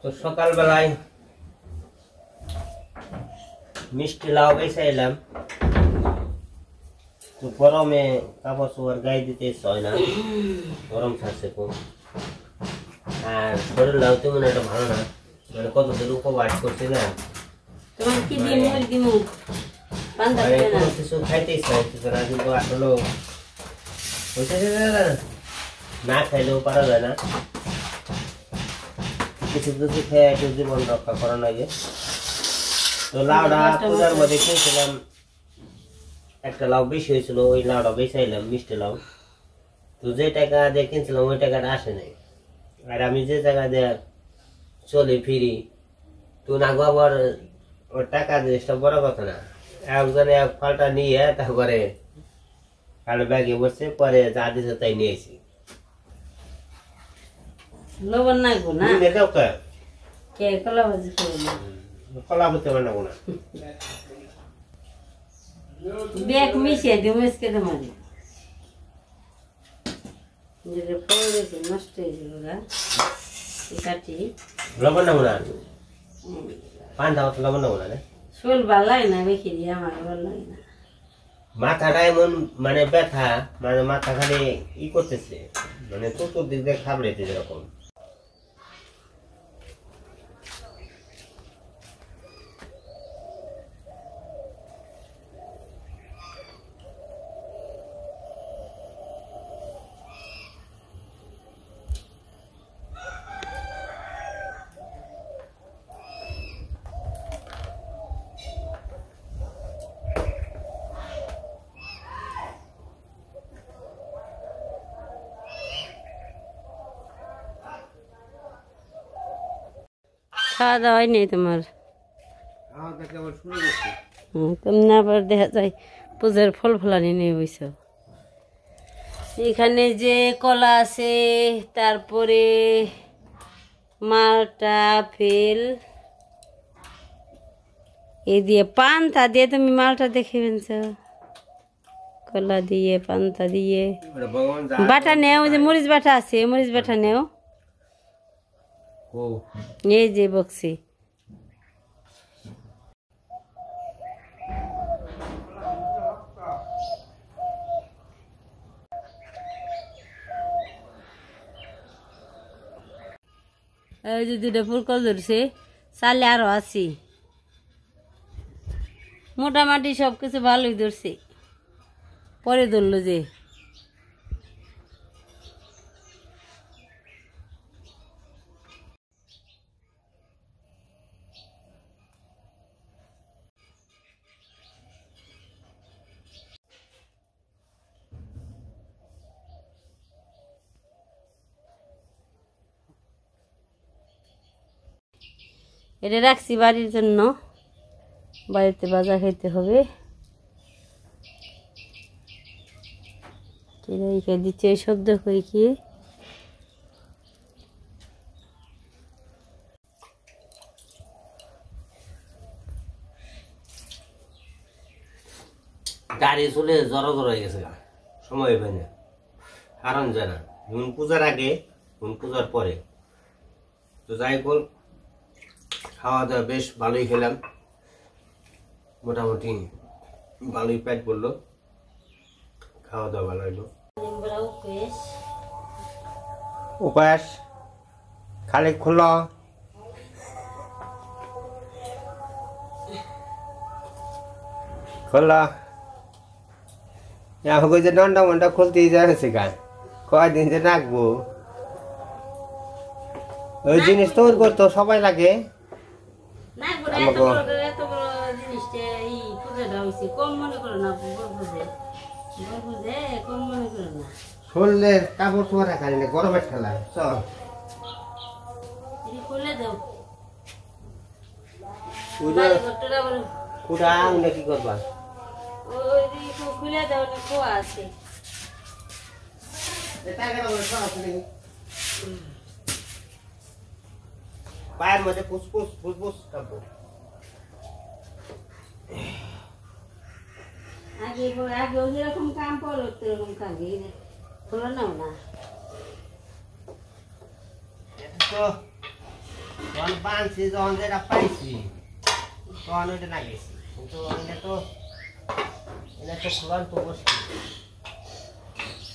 তো সকালবেলায় মিষ্টি লাউ বেচাইলাম। তো গরমে কাপড় চোপড় গায়ে দিতে ইচ্ছা হয় না, গরম থাকছে খুব। আর শরীর লাউ তেমন একটা ভালো না, মানে কতদিন উপবাস করছি না, কোনো কিছু খাইতে ইচ্ছা হচ্ছে না। কিন্তু আসলে না খাইলেও পারা যায় না, কিছু কিছু খেয়ে একটু জীবন রক্ষা করা লাগে। তো লাউটা পূজার মধ্যে কিনছিলাম, একটা লাউ বেশি হয়েছিল, ওই লাউটা বেচাইলাম, মিষ্টি লাউ। তো যে টাকা দিয়ে কিনছিলাম ওই টাকাটা আসে নাই। আর আমি যে জায়গা দিয়ে চলি ফিরি, তো না আবার ওর টাকা জিনিসটা বড় কথা না। একজনে এক ফালটা নিয়ে তারপরে কালো ব্যাগে বসছে, পরে যা দিছে তাই নিয়েছি। লবণ নাগবো না, কলা ভাজি কলা হতে বানাবো না, ব্যাগ মিশিয়ে দিও মিশকে মারি পড়েছে, নষ্ট হয়েছিল গা কাটি। লবণ নেবো না, পান দাও তো লবণ নেবো না। শোল ভাল লাগে না, বেশি দিয়ে আমার ভালো লাগে না। মাথাটা এমন মানে ব্যথা, মানে মাথা খালি ই করতেছে, মানে চতুর্দিক দিয়ে খাবড়েছে যেরকম। খাওয়া দাওয়া নেই তোমার? তুমি আবার দেখা যায় পূজার ফল ফলানি নেই বইছ। এখানে যে কলা আছে, তারপরে মালটা ফেল এই দিয়ে পান্তা দিয়ে তুমি মালটা দেখে ফেলছ, কলা দিয়ে পান্তা দিয়ে বাটা নেও, যে মরিচ বাটা আছে, মরিচ বাটা নেও, এই যে বক্সি। এই যে দুটা ফুলকল ধরছে, চালে আরো আছি, মোটামুটি সবকিছু ভালোই ধরছে। পরে ধরলো যে এটা রাখছি বাড়ির জন্য, বাড়িতে বাজার খাইতে হবে। দিচ্ছে শব্দ করে কি গাড়ি চলে জড়ো জড়ো হয়ে গেছে, সময় হয় না, কারণ যায় না। যেমন পূজার আগে, যেমন পূজার পরে। তো যাই বল, খাওয়া দাওয়া বেশ ভালোই খেলাম, মোটামুটি ভালোই পেট পড়লো, খাওয়া দাওয়া ভালো হইলো। উপাস খালি খুল, খোলা আমাকে যে দন্ডা মন্ডা খুলতেই যাচ্ছে গা, কয়দিন যে রাখবো। ওই জিনিস তৈরি করতে সবাই লাগে, শুনলে কাপড় চোপড় রাখা নেই, গরমের খেলা। চল কুড়া উনি কি করবা, খুলে দাও, খোয়া আছে। পায়ের মধ্যে ফুসফুস ফুসফুস কাঁপো। আগে আগে যেরকম কাম করো সেরকম কাজে খোলো নাও না। তো যখন বানছি যখন যেটা পাইছি তখন ওইটা লাগিয়েছি কিন্তু এটা তো চূড়ান্ত মুশকিল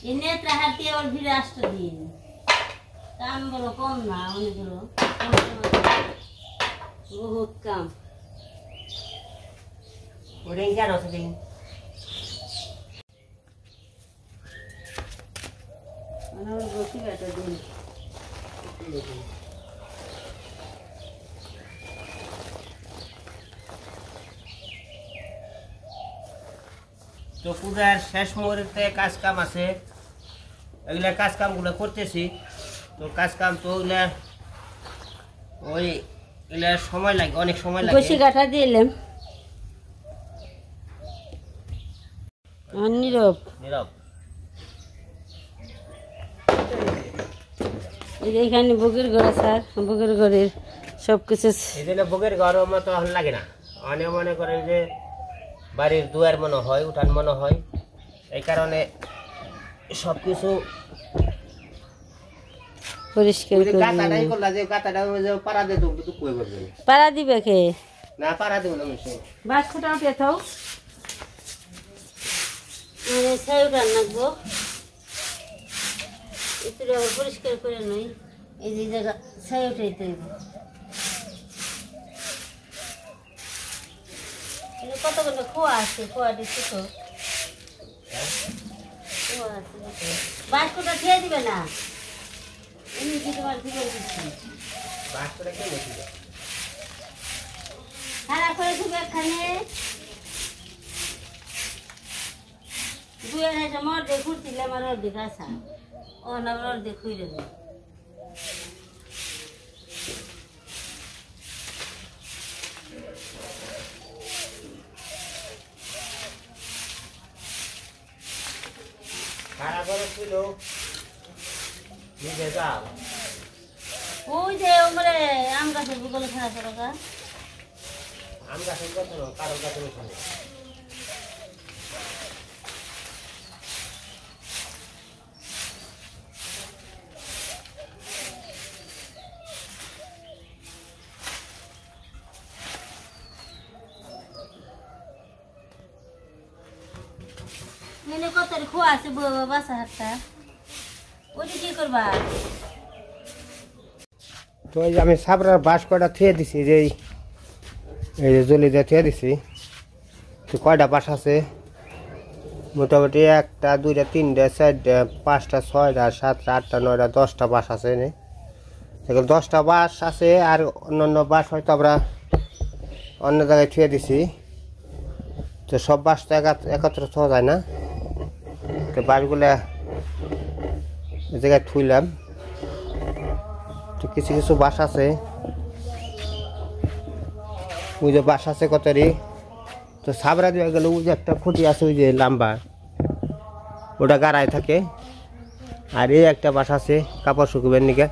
এনে হাতে আবার ভিড়ে আসতে দিন কাম বলো কম না অনেকগুলো বহুত কাম ওটা কেন আছে দিন বসি বেটা দিন তো পূজার শেষ মুহূর্তে কাজ কাম আছে এগুলা কাজ কামগুলো করতেছি তো কাজ কাম তো ওইগুলা সময় লাগে অনেক সময় লাগে বসি কাটা দিলাম নীরব নীরব এখানে বুকের ঘর স্যার বুকের ঘরের সব কিছু এই জন্য বুকের ঘর মতো এখন লাগে না অনেক মনে করেন যে বাড়ির দুয়ার মনে হয় উঠান মনে হয় এই কারণে সব কিছু পরিষ্কার করে গাতাটাই করলা যে গাতাটা পাড়া দিয়ে দেবো তো কই করবে পাড়া দিবে কে না পাড়া দেবো না মিশে বাস ফুটা উঠে থাও ছাই উঠান রাখবো একটু আবার পরিষ্কার করে নই এই যে জায়গা ছাই উঠাইতে হইব কতগুলো খোয়া আছে খোয়াটি ছোট বাস ফুটা খেয়ে দিবে না এমনি কি তোমার দিবে বাসটা কে বসে খারাপ করে দিবে এখানে দুই আড়াইটা মর দিয়ে ঘুরছিলাম আর ওর দিকে আসা ও না ওর দিয়ে খুঁড়ে দেবে খারাপ করে ছিল নিজে যাও ওই যে ওমরে আম গাছের বুগলে খারাপ করে গা আম গাছের কত কারো গাছে ওখানে মেনে কত খোয়া আছে বাসা হাতটা ওইটা কি করবা তো এই যে আমি সাবরার বাঁশ কয়টা থুয়ে দিছি যে এই যে জলি দিয়ে থুয়ে দিছি তো কয়টা বাঁশ আছে মোটামুটি 1টা 2টা 3টা 4টা 5টা 6টা 7টা 8টা 9টা 10টা বাঁশ আছে এখন 10টা বাঁশ আছে আর অন্যান্য বাঁশ হয়তো আমরা অন্য জায়গায় থুয়ে দিছি তো সব বাঁশ তো একত্র থোয়া যায় না তো বাঁশগুলা এই জায়গায় থুইলাম তো কিছু কিছু বাঁশ আছে ওই যে বাঁশ আছে কতরি তো সাবরা দিয়ে গেলে ওই যে একটা খুঁটি আছে ওই যে লম্বা ওটা গাড়ায় থাকে আর এই একটা বাঁশ আছে কাপড় শুকুবের নিকে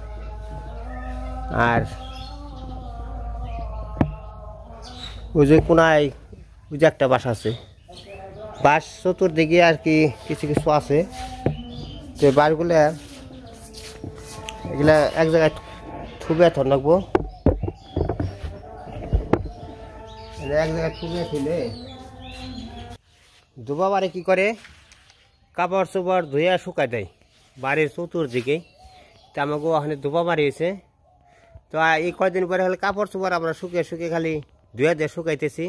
আর ওই যে কোনায় ওই যে একটা বাঁশ আছে বাঁশ চতুর্দিকে আর কি কিছু কিছু আছে তো বাঁশগুলো এগুলা এক জায়গায় থুবে থর রাখবো এক জায়গায় থুবে থুলে দুবা বারে কি করে কাপড় চোপড় ধুইয়া শুকাই দেয় বাড়ির চতুর্দিকে তো আমাকে ওখানে দুবা মারিয়েছে তো এই কয়দিন পরে হলে কাপড় চোপড় আমরা শুকিয়ে শুকিয়ে খালি ধুয়ে দিয়ে শুকাইতেছি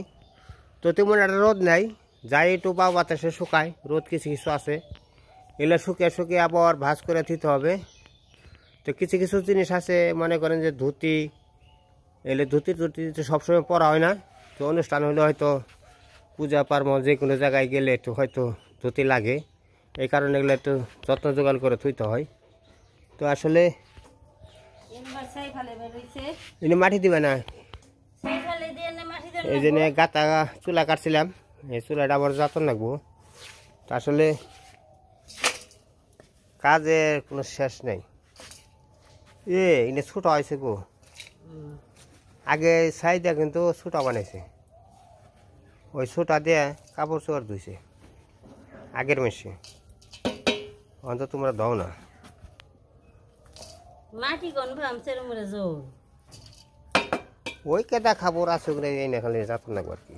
তো তেমন একটা রোদ নাই যাই একটু পাও বাতাসে শুকায় রোদ কিছু কিছু আছে এগুলো শুকিয়ে শুকিয়ে আবার ভাঁজ করে দিতে হবে তো কিছু কিছু জিনিস আছে মনে করেন যে ধুতি এলে ধুতি টুতি তো সবসময় পরা হয় না তো অনুষ্ঠান হলে হয়তো পূজা পার্বণ যে কোনো জায়গায় গেলে একটু হয়তো ধুতি লাগে এই কারণে এগুলো একটু যত্ন জোগাড় করে থুইতে হয় তো আসলে এনে মাটি দিবে না এই জন্য গাতা চুলা কাটছিলাম এই চুলাটা আবার যত্ন লাগবো তো আসলে কাজের কোনো শেষ নেই এনে ছোট হয়েছে গো আগে সাইডে কিন্তু ছোটা বানাইছে ওই ছোটা দিয়ে কাপড় চোপড় ধুইছে আগের মেশে অন্তত তোমরা দাও না মাটি কোন ভামছের মরে জোর ওই কেদা খাবার আছে করে এই না খালি যাত না আর কি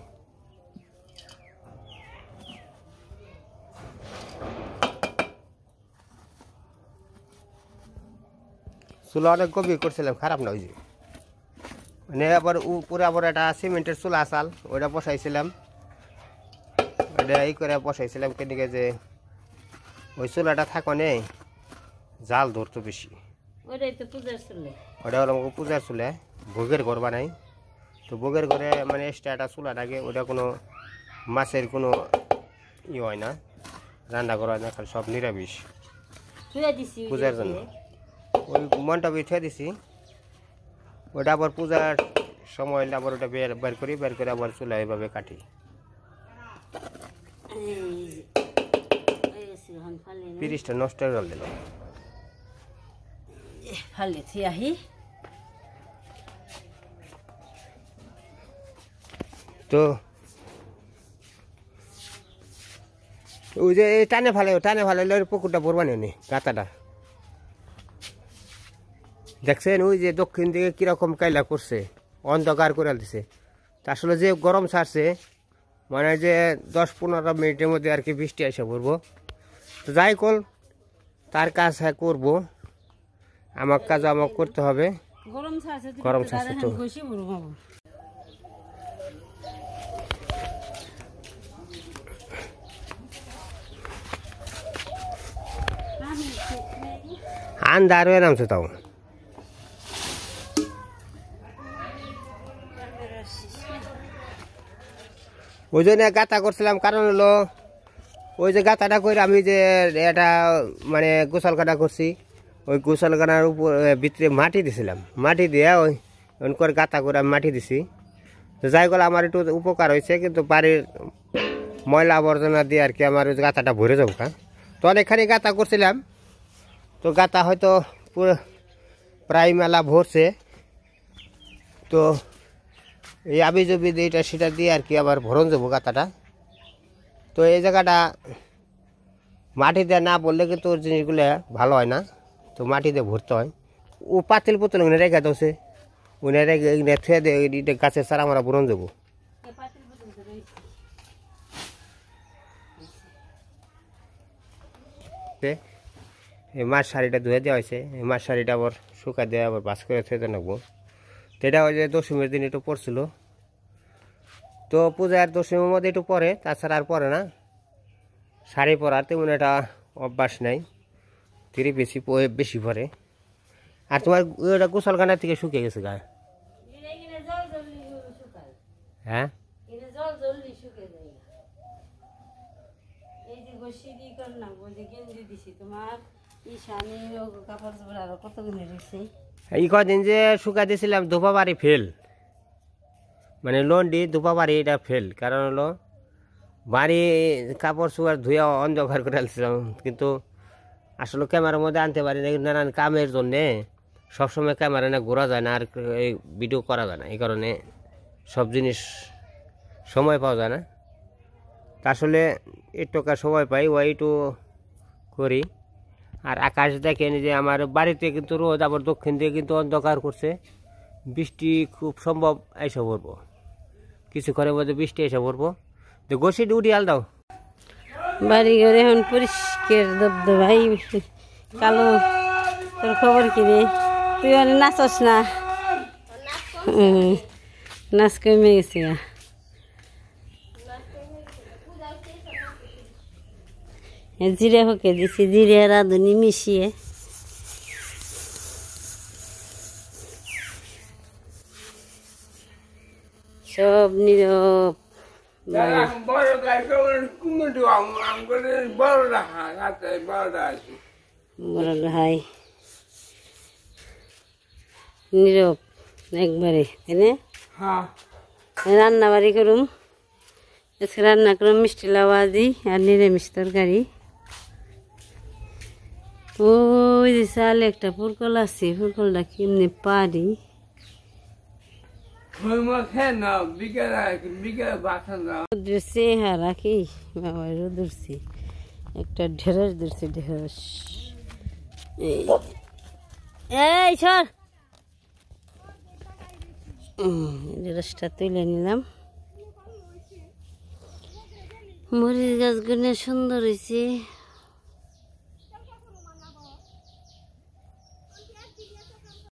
চুলা অনেক গভীর করছিলাম খারাপ না ওই যে মানে আবার উপরে আবার একটা সিমেন্টের চুলা আসাল ওইটা বসাইছিলাম ওইটা এই করে বসাইছিলাম কেদিকে যে ওই চুলাটা থাকো নেই জাল ধরতো বেশি ওটা হলো পূজার চুলে ভোগের ঘর বানাই তো ভোগের ঘরে মানে এক্সট্রা একটা চুলা থাকে ওটা কোনো মাছের কোনো ই হয় না রান্না করা হয় না খালি সব নিরামিষ পূজার জন্য ওই মন্ডপে থুয়ে দিছি ওটা আবার পূজার সময় হলে আবার ওটা বের করি বের করে আবার চুলা এইভাবে কাটি পিরিশটা নষ্ট হয়ে গেল দিল ফালে আহি তো ওই যে টানে ফালে পুকুরটা ভরবানি নি গাতাটা দেখছেন ওই যে দক্ষিণ দিকে কিরকম কাইলা করছে অন্ধকার করে দিছে আসলে যে গরম ছাড়ছে মানে যে 10-15 মিনিটের মধ্যে আর কি বৃষ্টি এসে পড়বো তো যাই কল তার কাজ করবো আমার কাজ আমাকে করতে হবে গরম ছাড়ছে তো আন্ধার হয়ে নামছে তাও ওই জন্য গাতা করছিলাম কারণ হলো ওই যে গাতাটা করে আমি যে এটা মানে গোসল কাটা করছি ওই গোসল কাটার উপর ভিতরে মাটি দিছিলাম মাটি দিয়ে ওই করে গাতা করে আমি মাটি দিছি তো যাই গেল আমার একটু উপকার হয়েছে কিন্তু বাড়ির ময়লা আবর্জনা দিয়ে আর কি আমার ওই গাতাটা ভরে যাবো তো অনেকখানি গাতা করছিলাম তো গাতা হয়তো পুরো প্রায় মেলা ভরছে তো এই আবি জবি এইটা সেটা দিয়ে আর কি আবার ভরন যাবো গাতাটা তো এই জায়গাটা মাটি দিয়ে না বললে কিন্তু ওর জিনিসগুলো ভালো হয় না তো মাটি দিয়ে ভরতে হয় ও পাতিল পুতুল উনি রেখে দোষে উনি রেখে থুয়ে দিয়ে গাছের সারা আমরা ভরন যাবো এই মাছ শাড়িটা ধুয়ে দেওয়া হয়েছে এই মাছ শাড়িটা আবার শুকা দিয়ে আবার বাস করে থুয়ে রাখবো তো এটা ওই যে দশমীর দিন একটু পড়ছিল তো পূজার দশমীর মধ্যে একটু পরে তাছাড়া আর পরে না শাড়ি পরার তেমন একটা অভ্যাস নাই তিরি বেশি পরে আর তোমার ওটা গোসলখানা থেকে শুকিয়ে গেছে গা হ্যাঁ এই কদিন যে শুকা দিয়েছিলাম ধোপা বাড়ি ফেল মানে লন্ডি ধোপা বাড়ি এটা ফেল কারণ হলো বাড়ি কাপড় চোপড় ধুয়ে অন্ধকার করে আসছিলাম কিন্তু আসলে ক্যামেরার মধ্যে আনতে পারি না নানান কামের জন্যে সবসময় ক্যামেরা না ঘোরা যায় না আর এই ভিডিও করা যায় না এই কারণে সব জিনিস সময় পাওয়া যায় না আসলে একটু সময় পাই ওই একটু করি আর আকাশ দেখেন যে আমার বাড়িতে কিন্তু রোদ আবার দক্ষিণ দিকে কিন্তু অন্ধকার করছে বৃষ্টি খুব সম্ভব এসে পড়বো কিছুক্ষণের মধ্যে বৃষ্টি এসে পড়বো তো গোসি উঠি আল দাও বাড়ি ঘরে এখন পরিষ্কার দবদবাই কালো তোর খবর কি রে তুই অনেক নাচস না নাচ কমে গেছে জিরে হকে দিছি জিরে রাঁধুনি মিশিয়ে সব নীরব ভাই নীরব একবারে রান্না বাড়ি করুম আজকে রান্না করুম মিষ্টি লাওয়াজি আর নিরামিষ তরকারি ওই যে চালে একটা পুরকল আছে পুরকলটা কেমনি পারি চেহারা কি বাবা ধরছি একটা ঢেঁড়স ধরছি ঢেঁড়স এই সর রসটা তুলে নিলাম। মরিচ গাছগুলো সুন্দর হয়েছে।